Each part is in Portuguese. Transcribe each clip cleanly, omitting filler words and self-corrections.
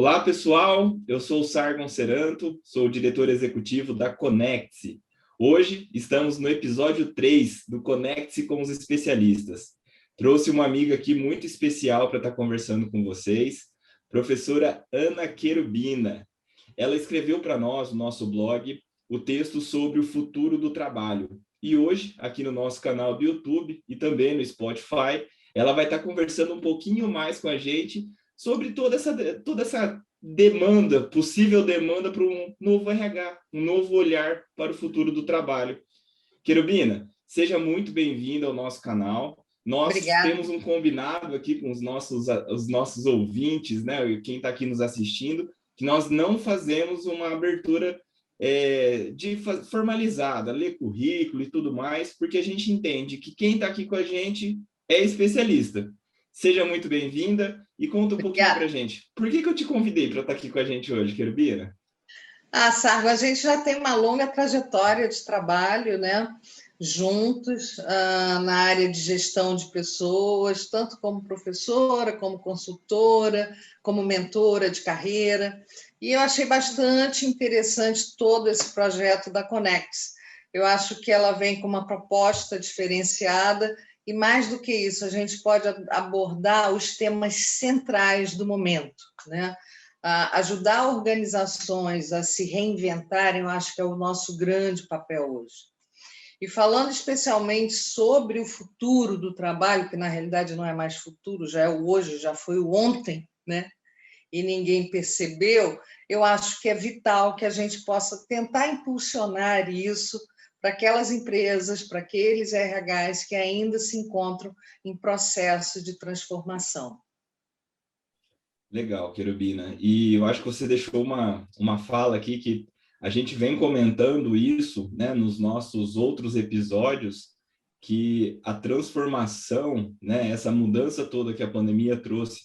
Olá, pessoal. Eu sou o Sargon Seranto, sou o diretor executivo da Conecte-se. Hoje estamos no episódio 3 do Conecte-se com os especialistas. Trouxe uma amiga aqui muito especial para estar conversando com vocês, professora Ana Querubina. Ela escreveu para nós, no nosso blog, o texto sobre o futuro do trabalho. E hoje, aqui no nosso canal do YouTube e também no Spotify, ela vai estar conversando um pouquinho mais com a gente sobre toda essa demanda, possível demanda para um novo RH, um novo olhar para o futuro do trabalho. Querubina, seja muito bem-vinda ao nosso canal. Nós temos um combinado aqui com os nossos ouvintes, né, quem está aqui nos assistindo, que nós não fazemos uma abertura formalizada, ler currículo e tudo mais, porque a gente entende que quem está aqui com a gente é especialista. Seja muito bem-vinda e conta um pouquinho para a gente. Por que eu te convidei para estar aqui com a gente hoje, Querubina? Sargo, a gente já tem uma longa trajetória de trabalho, né? Juntos, na área de gestão de pessoas, tanto como professora, como consultora, como mentora de carreira. E eu achei bastante interessante todo esse projeto da Conecte-se. Eu acho que ela vem com uma proposta diferenciada e, mais do que isso, a gente pode abordar os temas centrais do momento, né? Ajudar organizações a se reinventarem, eu acho que é o nosso grande papel hoje. E falando especialmente sobre o futuro do trabalho, que na realidade não é mais futuro, já é o hoje, já foi o ontem, né? E ninguém percebeu, eu acho que é vital que a gente possa tentar impulsionar isso para aquelas empresas, para aqueles RHs que ainda se encontram em processo de transformação. Legal, Querubina. E eu acho que você deixou uma fala aqui que a gente vem comentando isso, né, nos nossos outros episódios, que a transformação, né, essa mudança toda que a pandemia trouxe,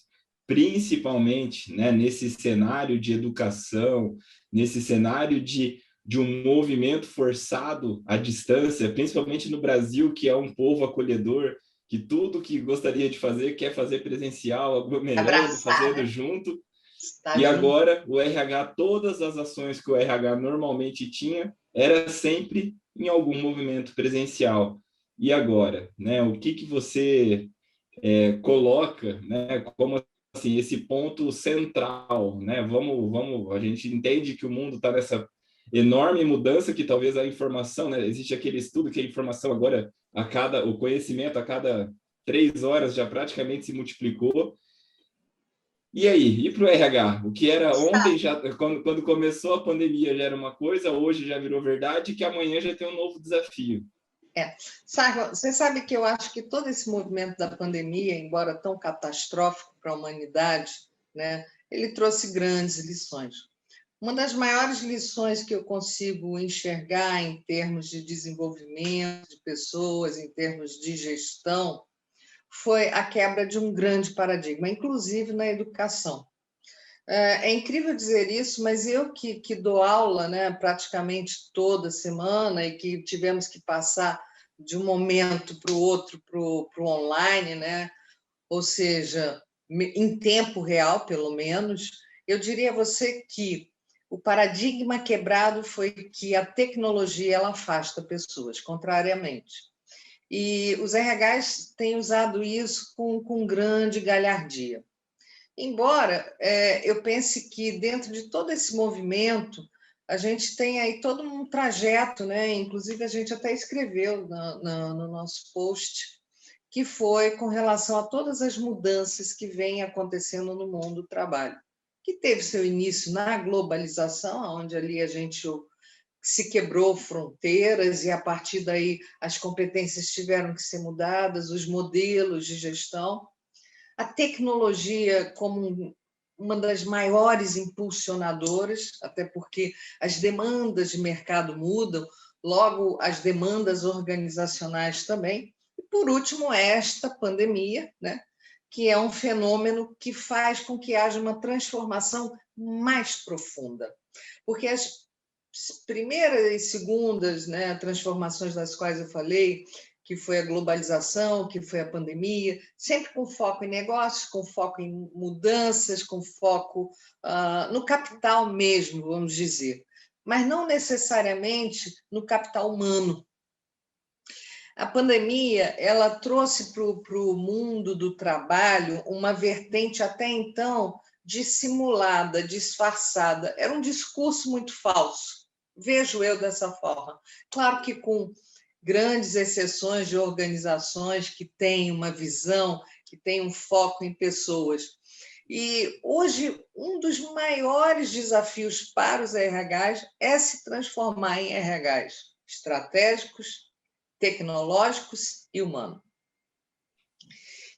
principalmente, né, nesse cenário de educação, nesse cenário de um movimento forçado à distância, principalmente no Brasil, que é um povo acolhedor, que tudo que gostaria de fazer quer fazer presencial, aglomerando, fazendo junto. E agora o RH, todas as ações que o RH normalmente tinha, era sempre em algum movimento presencial. E agora, né? O que você coloca, né? Como assim esse ponto central, né? Vamos, a gente entende que o mundo está nessa enorme mudança que talvez a informação, né? Existe aquele estudo que a informação agora o conhecimento a cada 3 horas já praticamente se multiplicou. E aí, e para o RH? O que era ontem, quando começou a pandemia, já era uma coisa, hoje já virou verdade, que amanhã já tem um novo desafio. Sargon, você sabe que eu acho que todo esse movimento da pandemia, embora tão catastrófico para a humanidade, né, ele trouxe grandes lições. Uma das maiores lições que eu consigo enxergar em termos de desenvolvimento de pessoas, em termos de gestão, foi a quebra de um grande paradigma, inclusive na educação. É incrível dizer isso, mas eu que dou aula, né, praticamente toda semana e que tivemos que passar de um momento para o outro, para o online, né? Ou seja, em tempo real, pelo menos, eu diria a você que o paradigma quebrado foi que a tecnologia ela afasta pessoas, contrariamente. E os RHs têm usado isso com grande galhardia. Embora eu pense que dentro de todo esse movimento, a gente tem aí todo um trajeto, né? Inclusive a gente até escreveu no nosso post, que foi com relação a todas as mudanças que vêm acontecendo no mundo do trabalho, que teve seu início na globalização, onde ali a gente se quebrou fronteiras e, a partir daí, as competências tiveram que ser mudadas, os modelos de gestão. A tecnologia como uma das maiores impulsionadoras, até porque as demandas de mercado mudam, logo as demandas organizacionais também. E, por último, esta pandemia, né, que é um fenômeno que faz com que haja uma transformação mais profunda. Porque as primeiras e segundas, né, transformações das quais eu falei, que foi a globalização, que foi a pandemia, sempre com foco em negócios, com foco em mudanças, com foco no capital mesmo, vamos dizer, mas não necessariamente no capital humano. A pandemia ela trouxe para o mundo do trabalho uma vertente até então dissimulada, disfarçada. Era um discurso muito falso, vejo eu dessa forma. Claro que com grandes exceções de organizações que têm uma visão, que têm um foco em pessoas. E hoje, um dos maiores desafios para os RHs é se transformar em RHs estratégicos, tecnológicos e humanos.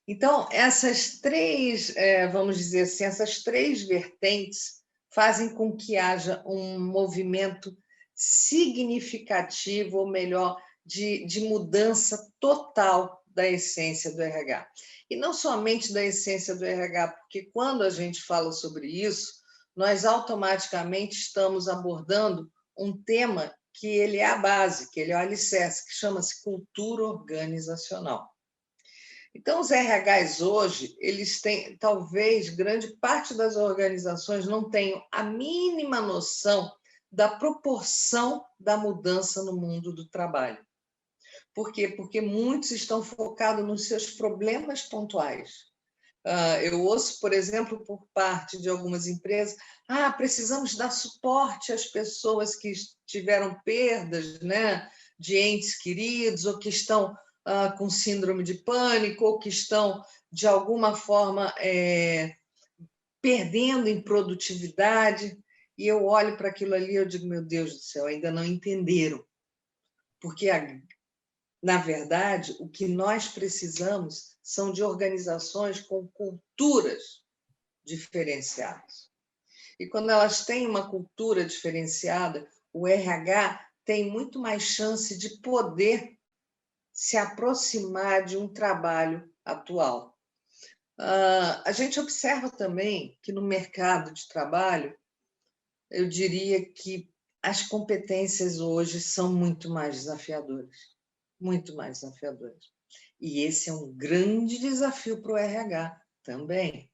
Então, essas três, vamos dizer assim, essas três vertentes fazem com que haja um movimento significativo, ou melhor, de mudança total da essência do RH. E não somente da essência do RH, porque quando a gente fala sobre isso, nós automaticamente estamos abordando um tema que ele é a base, que ele é o alicerce, que chama-se cultura organizacional. Então, os RHs hoje, eles têm, talvez, grande parte das organizações não tenham a mínima noção da proporção da mudança no mundo do trabalho. Por quê? Porque muitos estão focados nos seus problemas pontuais. Eu ouço, por exemplo, por parte de algumas empresas, precisamos dar suporte às pessoas que tiveram perdas, né, de entes queridos, ou que estão com síndrome de pânico, ou que estão, de alguma forma, perdendo em produtividade. E eu olho para aquilo ali e eu digo, meu Deus do céu, ainda não entenderam. Porque, na verdade, o que nós precisamos são de organizações com culturas diferenciadas. E quando elas têm uma cultura diferenciada, o RH tem muito mais chance de poder se aproximar de um trabalho atual. A gente observa também que no mercado de trabalho, eu diria que as competências hoje são muito mais desafiadoras. Muito mais desafiadoras. E esse é um grande desafio para o RH também.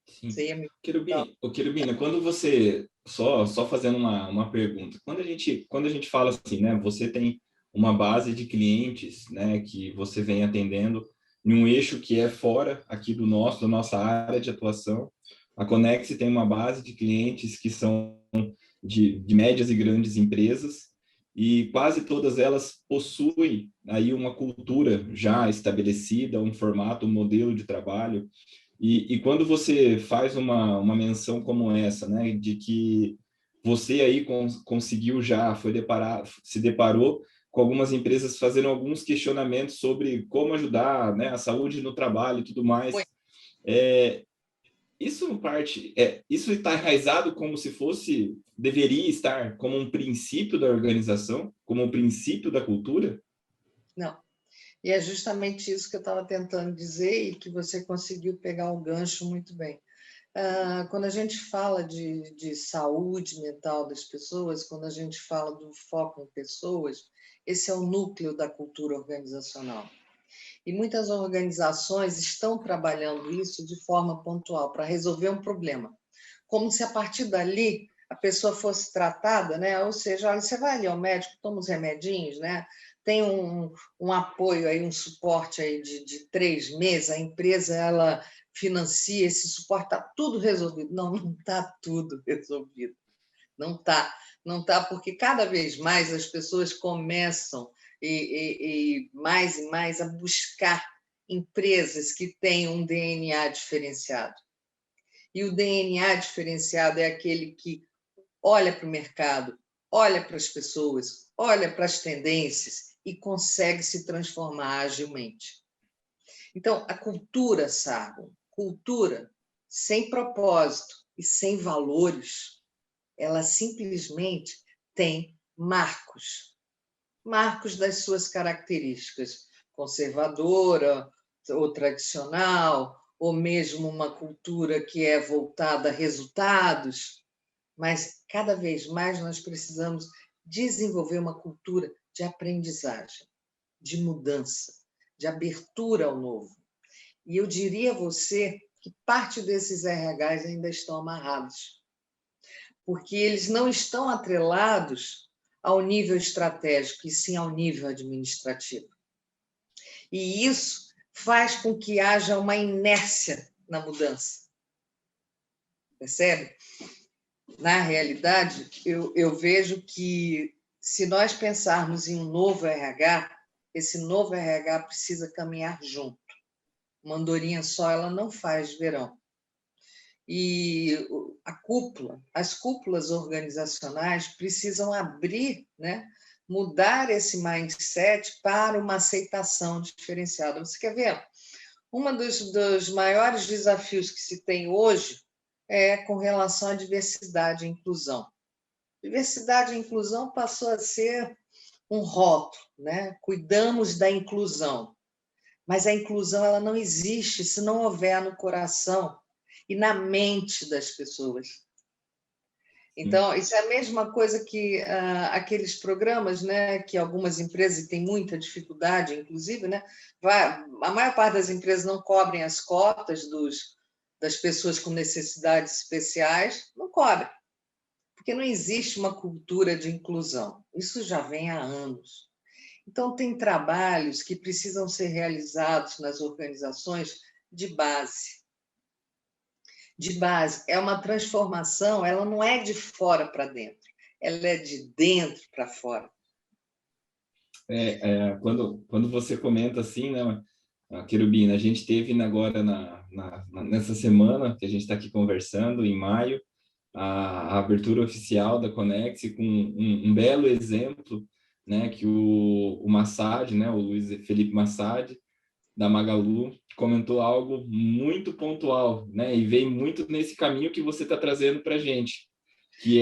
Sim. Querubina, quando você, só fazendo uma pergunta, quando a gente fala assim, né, você tem uma base de clientes, né, que você vem atendendo em um eixo que é fora aqui da nossa área de atuação. A Conex tem uma base de clientes que são de médias e grandes empresas, e quase todas elas possuem aí uma cultura já estabelecida, um formato, um modelo de trabalho. E quando você faz uma menção como essa, né, de que você aí conseguiu já, se deparou com algumas empresas fazendo alguns questionamentos sobre como ajudar, né, a saúde no trabalho e tudo mais, isso está enraizado como se deveria estar como um princípio da organização, como um princípio da cultura? Não. E é justamente isso que eu estava tentando dizer e que você conseguiu pegar o gancho muito bem. Quando a gente fala de saúde mental das pessoas, quando a gente fala do foco em pessoas, esse é o núcleo da cultura organizacional. E muitas organizações estão trabalhando isso de forma pontual, para resolver um problema. Como se a partir dali a pessoa fosse tratada, né? Ou seja, olha, você vai ali ao médico, toma os remedinhos, né? Tem um apoio aí, um suporte aí de 3 meses, a empresa ela financia esse suporte, está tudo resolvido. Não, não está tudo resolvido. Não está. Não está, porque cada vez mais as pessoas começam e mais a buscar empresas que tenham um DNA diferenciado. E o DNA diferenciado é aquele que olha para o mercado, olha para as pessoas, olha para as tendências e consegue se transformar agilmente. Então, a cultura, Sargon, cultura sem propósito e sem valores, ela simplesmente tem marcos das suas características, conservadora ou tradicional, ou mesmo uma cultura que é voltada a resultados, mas cada vez mais nós precisamos desenvolver uma cultura de aprendizagem. de mudança, de abertura ao novo. E eu diria a você que parte desses RHs ainda estão amarrados, porque eles não estão atrelados ao nível estratégico, e sim ao nível administrativo. E isso faz com que haja uma inércia na mudança. Percebe? Na realidade, eu vejo que, se nós pensarmos em um novo RH, esse novo RH precisa caminhar junto. Uma andorinha só, ela não faz verão. E a cúpula, as cúpulas organizacionais precisam abrir, né? Mudar esse mindset para uma aceitação diferenciada. Você quer ver? Um dos maiores desafios que se tem hoje é com relação à diversidade e inclusão. Diversidade e inclusão passou a ser um rótulo, né? Cuidamos da inclusão, mas a inclusão ela não existe se não houver no coração e na mente das pessoas. Então, isso é a mesma coisa que aqueles programas, né, que algumas empresas têm muita dificuldade, inclusive, né, a maior parte das empresas não cobrem as cotas das pessoas com necessidades especiais, não cobrem, porque não existe uma cultura de inclusão. Isso já vem há anos. Então, tem trabalhos que precisam ser realizados nas organizações de base. De base, é uma transformação, ela não é de fora para dentro, ela é de dentro para fora. Quando você comenta assim, né, Querubina, a gente teve agora nessa semana que a gente está aqui conversando, em maio, a abertura oficial da Conex com um belo exemplo, né, que o Massad, né, o Luiz Felipe Massad, da Magalu, comentou algo muito pontual, né, e veio muito nesse caminho que você está trazendo para a gente, que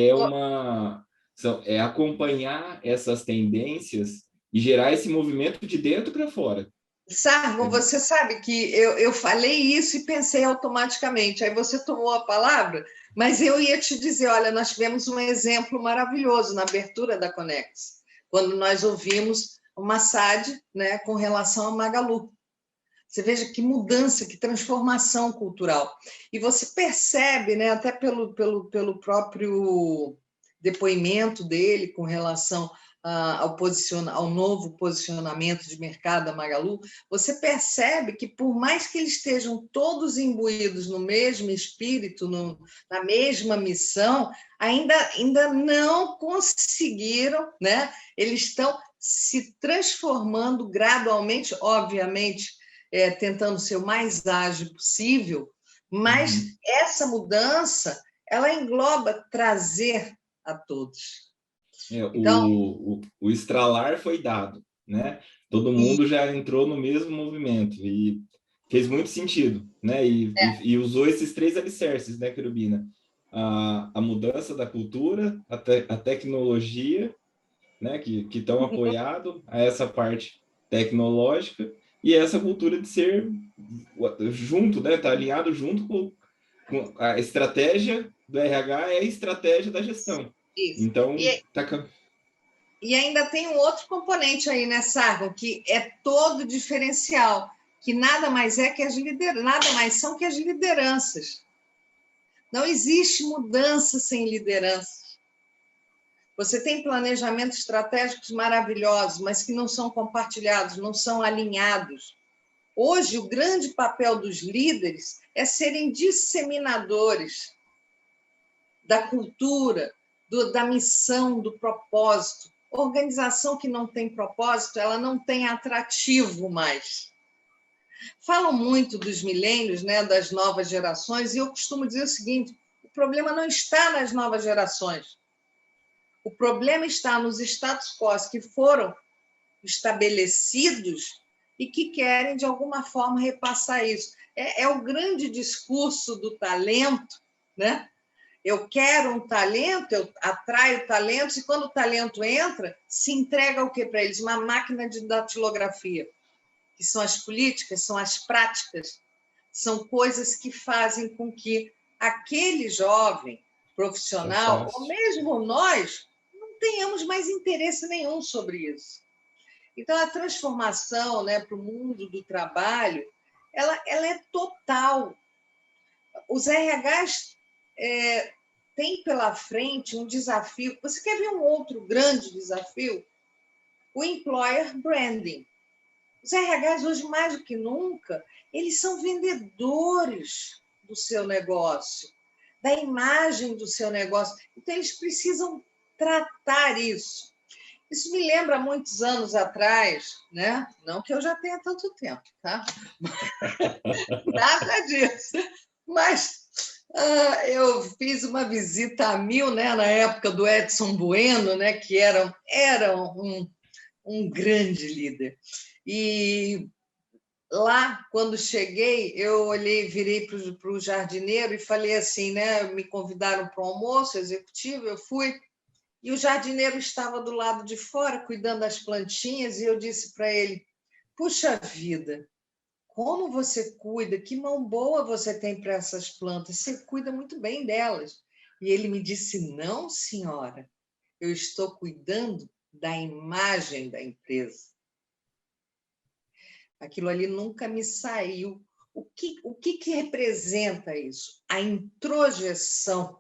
é acompanhar essas tendências e gerar esse movimento de dentro para fora. Sargon, você sabe que eu falei isso e pensei automaticamente, aí você tomou a palavra, mas eu ia te dizer, olha, nós tivemos um exemplo maravilhoso na abertura da Conex, quando nós ouvimos o Massad, né, com relação ao Magalu. Você veja que mudança, que transformação cultural. E você percebe, né, até pelo próprio depoimento dele com relação ao novo posicionamento de mercado da Magalu, você percebe que, por mais que eles estejam todos imbuídos no mesmo espírito, na mesma missão, ainda não conseguiram, né? Eles estão se transformando gradualmente, obviamente, tentando ser o mais ágil possível, mas essa mudança ela engloba trazer a todos. Então, o estralar foi dado, né? Todo mundo já entrou no mesmo movimento e fez muito sentido, né? E usou esses 3 alicerces, né, Querubina? A mudança da cultura, a tecnologia, né, que estão apoiado a essa parte tecnológica e essa cultura de ser junto, né? Tá alinhado junto com a estratégia do RH é a estratégia da gestão. Isso. Então, E ainda tem um outro componente aí, né, Sargon, que é todo diferencial, que nada mais são que as lideranças. Não existe mudança sem liderança. Você tem planejamentos estratégicos maravilhosos, mas que não são compartilhados, não são alinhados. Hoje, o grande papel dos líderes é serem disseminadores da cultura, da missão, do propósito. Organização que não tem propósito, ela não tem atrativo mais. Falam muito dos milênios, né, das novas gerações, e eu costumo dizer o seguinte: o problema não está nas novas gerações. O problema está nos status quo que foram estabelecidos e que querem, de alguma forma, repassar isso. É o grande discurso do talento, né? Eu quero um talento, eu atraio talentos, e quando o talento entra, se entrega o que para eles? Uma máquina de datilografia, que são as políticas, são as práticas, são coisas que fazem com que aquele jovem profissional, ou mesmo nós, não tenhamos mais interesse nenhum sobre isso. Então, a transformação, né, para o mundo do trabalho, ela é total. Os RHs têm pela frente um desafio. Você quer ver um outro grande desafio? O employer branding. Os RHs, hoje, mais do que nunca, eles são vendedores do seu negócio, da imagem do seu negócio. Então, eles precisam tratar isso. Isso me lembra muitos anos atrás, né? Não que eu já tenha tanto tempo, tá? Nada disso. Mas eu fiz uma visita a Mil, né, na época do Edson Bueno, né, que era um grande líder. E lá, quando cheguei, eu olhei, virei para o jardineiro e falei assim, né? Me convidaram para um almoço executivo, eu fui, e o jardineiro estava do lado de fora, cuidando das plantinhas, e eu disse para ele: puxa vida, como você cuida, que mão boa você tem para essas plantas, você cuida muito bem delas. E ele me disse: não, senhora, eu estou cuidando da imagem da empresa. Aquilo ali nunca me saiu. O que representa isso? A introjeção.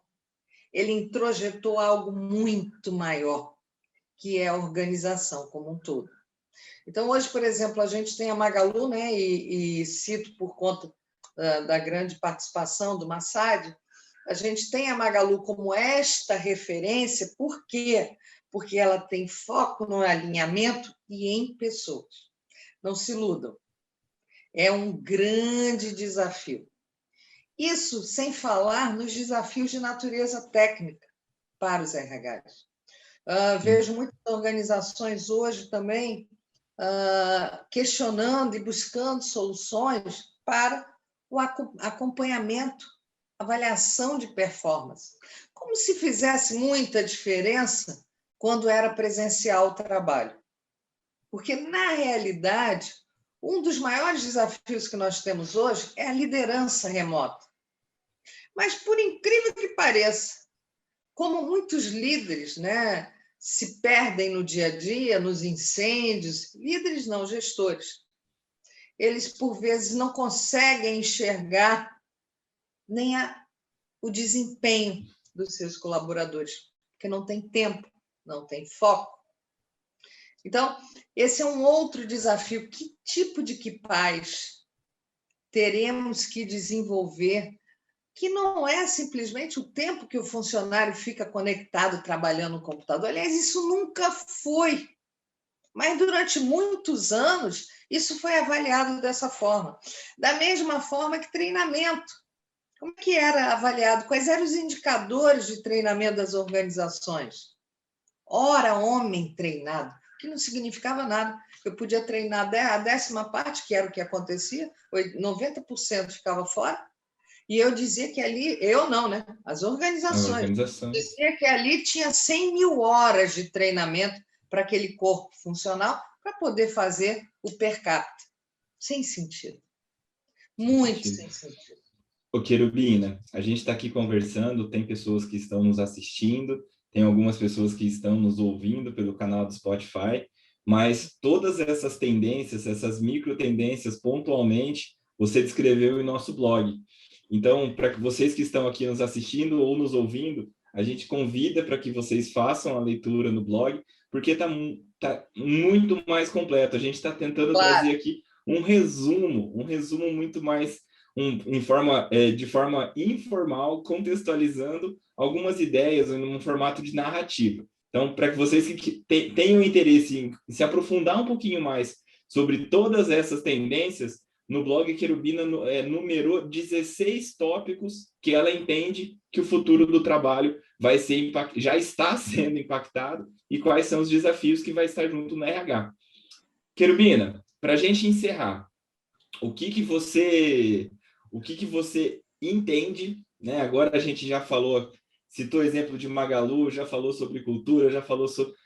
Ele introjetou algo muito maior, que é a organização como um todo. Então, hoje, por exemplo, a gente tem a Magalu, né, e cito por conta da grande participação do Massad, a gente tem a Magalu como esta referência, por quê? Porque ela tem foco no alinhamento e em pessoas. Não se iludam. É um grande desafio. Isso sem falar nos desafios de natureza técnica para os RHs. Vejo muitas organizações hoje também questionando e buscando soluções para o acompanhamento, avaliação de performance. Como se fizesse muita diferença quando era presencial o trabalho. Porque, na realidade, um dos maiores desafios que nós temos hoje é a liderança remota. Mas, por incrível que pareça, como muitos líderes, né, se perdem no dia a dia, nos incêndios, líderes não, gestores, eles, por vezes, não conseguem enxergar nem o desempenho dos seus colaboradores, porque não tem tempo, não tem foco. Então, esse é um outro desafio. Que tipo de equipais teremos que desenvolver, que não é simplesmente o tempo que o funcionário fica conectado, trabalhando no computador. Aliás, isso nunca foi. Mas, durante muitos anos, isso foi avaliado dessa forma. Da mesma forma que treinamento. Como que era avaliado? Quais eram os indicadores de treinamento das organizações? Ora, homem treinado, que não significava nada. Eu podia treinar a 10ª parte, que era o que acontecia, 90% ficava fora, e eu dizia que ali, eu não, né? As organizações, dizia que ali tinha 100 mil horas de treinamento para aquele corpo funcional para poder fazer o per capita. Sem sentido. Muito sem sentido. Ô, Querubina, a gente está aqui conversando, tem pessoas que estão nos assistindo, tem algumas pessoas que estão nos ouvindo pelo canal do Spotify, mas todas essas tendências, essas micro tendências, pontualmente, você descreveu em nosso blog. Então, para vocês que estão aqui nos assistindo ou nos ouvindo, a gente convida para que vocês façam a leitura no blog, porque está muito mais completo. A gente está tentando trazer aqui um resumo muito mais de forma informal, contextualizando algumas ideias em um formato de narrativa. Então, para que vocês que tenham interesse em se aprofundar um pouquinho mais sobre todas essas tendências, no blog Querubina numerou 16 tópicos que ela entende que o futuro do trabalho vai ser já está sendo impactado e quais são os desafios que vai estar junto no RH. Querubina, para a gente encerrar, o que você entende, né? Agora a gente já falou, citou o exemplo de Magalu, já falou sobre cultura, já falou sobre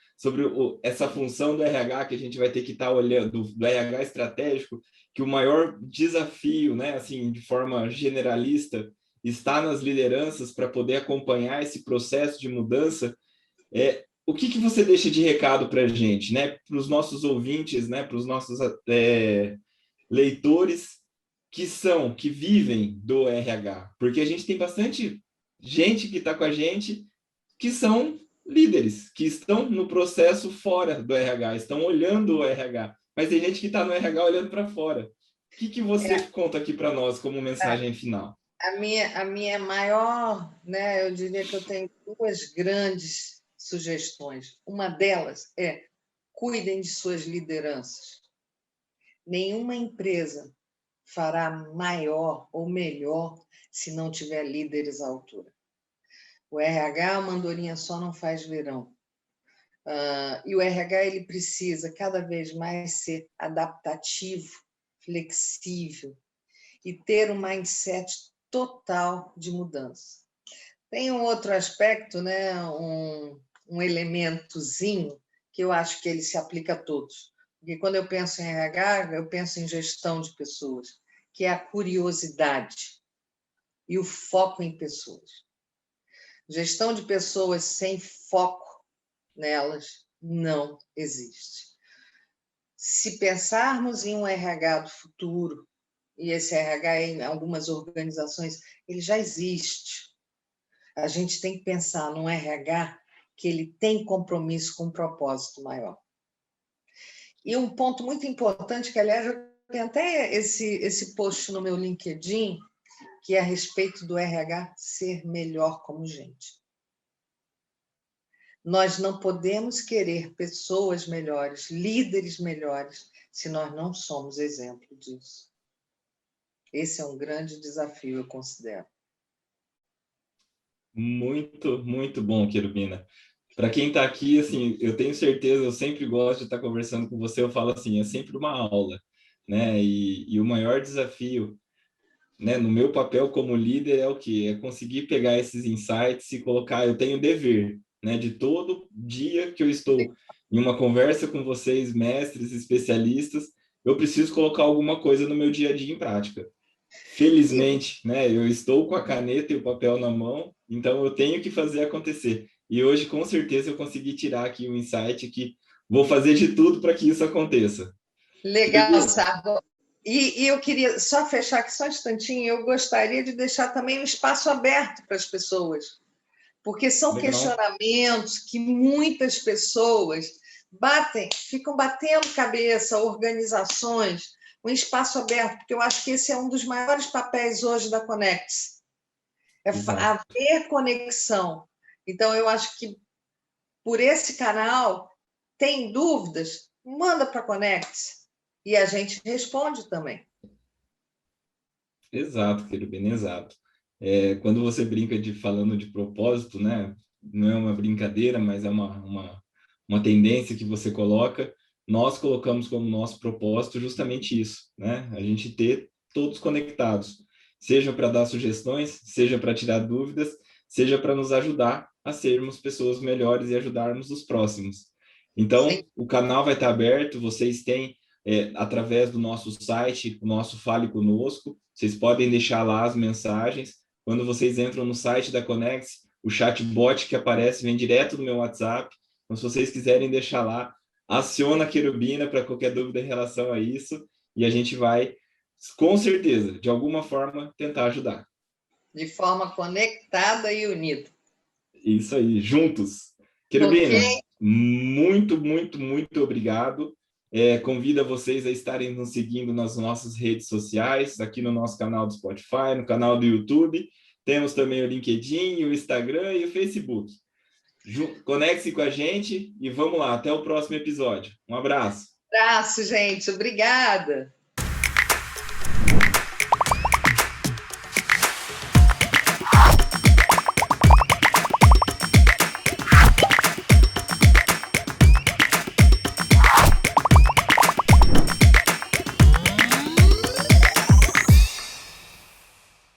essa função do RH que a gente vai ter que estar olhando, do RH estratégico, que o maior desafio, né, assim, de forma generalista, está nas lideranças para poder acompanhar esse processo de mudança. o que você deixa de recado para a gente, né? Para os nossos ouvintes, né? Para os nossos leitores que vivem do RH, porque a gente tem bastante gente que está com a gente que são líderes, que estão no processo fora do RH, estão olhando o RH, mas tem gente que está no RH olhando para fora. O que você conta aqui para nós como mensagem final? A minha maior, né, eu diria que eu tenho duas grandes sugestões. Uma delas é: cuidem de suas lideranças. Nenhuma empresa fará maior ou melhor se não tiver líderes à altura. O RH, uma andorinha só não faz verão. E o RH ele precisa cada vez mais ser adaptativo, flexível e ter um mindset total de mudança. Tem um outro aspecto, né, um elementozinho que eu acho que ele se aplica a todos. Porque quando eu penso em RH, eu penso em gestão de pessoas, que é a curiosidade e o foco em pessoas. Gestão de pessoas sem foco nelas não existe. Se pensarmos em um RH do futuro, e esse RH em algumas organizações, ele já existe. A gente tem que pensar num RH que ele tem compromisso com um propósito maior. E um ponto muito importante, que aliás eu tenho até esse post no meu LinkedIn, que é a respeito do RH ser melhor como gente. Nós não podemos querer pessoas melhores, líderes melhores, se nós não somos exemplo disso. Esse é um grande desafio, eu considero. Muito, muito bom, Querubina. Para quem está aqui, assim, eu tenho certeza, eu sempre gosto de estar conversando com você, eu falo assim, é sempre uma aula, né? E o maior desafio, né, no meu papel como líder é o quê? É conseguir pegar esses insights e colocar, eu tenho dever, né, de todo dia que eu estou em uma conversa com vocês, mestres, especialistas, eu preciso colocar alguma coisa no meu dia a dia em prática. Felizmente, né, eu estou com a caneta e o papel na mão, então eu tenho que fazer acontecer. E hoje, com certeza, eu consegui tirar aqui um insight que vou fazer de tudo para que isso aconteça. Legal, Sarro. E eu queria só fechar aqui só um instantinho, eu gostaria de deixar também um espaço aberto para as pessoas, porque são Legal. questionamentos que muitas pessoas ficam batendo cabeça, organizações, um espaço aberto, porque eu acho que esse é um dos maiores papéis hoje da Conectes, é haver conexão. Então, eu acho que por esse canal, tem dúvidas, manda para a Conectes e a gente responde também. Exato, Querubim, exato. Quando você brinca falando de propósito, né? Não é uma brincadeira, mas é uma tendência que você coloca. Nós colocamos como nosso propósito justamente isso, né? A gente ter todos conectados, seja para dar sugestões, seja para tirar dúvidas, seja para nos ajudar a sermos pessoas melhores e ajudarmos os próximos. Então, sim, o canal vai estar aberto, vocês têm, através do nosso site, o nosso Fale Conosco, vocês podem deixar lá as mensagens. Quando vocês entram no site da Conectes, o chatbot que aparece vem direto do meu WhatsApp. Então, se vocês quiserem deixar lá, aciona a Querubina para qualquer dúvida em relação a isso e a gente vai, com certeza, de alguma forma, tentar ajudar. De forma conectada e unida. Isso aí, juntos. Querubina, muito, muito, muito obrigado. Convido vocês a estarem nos seguindo nas nossas redes sociais, aqui no nosso canal do Spotify, no canal do YouTube. Temos também o LinkedIn, o Instagram e o Facebook. Conecte-se com a gente e vamos lá. Até o próximo episódio. Um abraço. Um abraço, gente. Obrigada.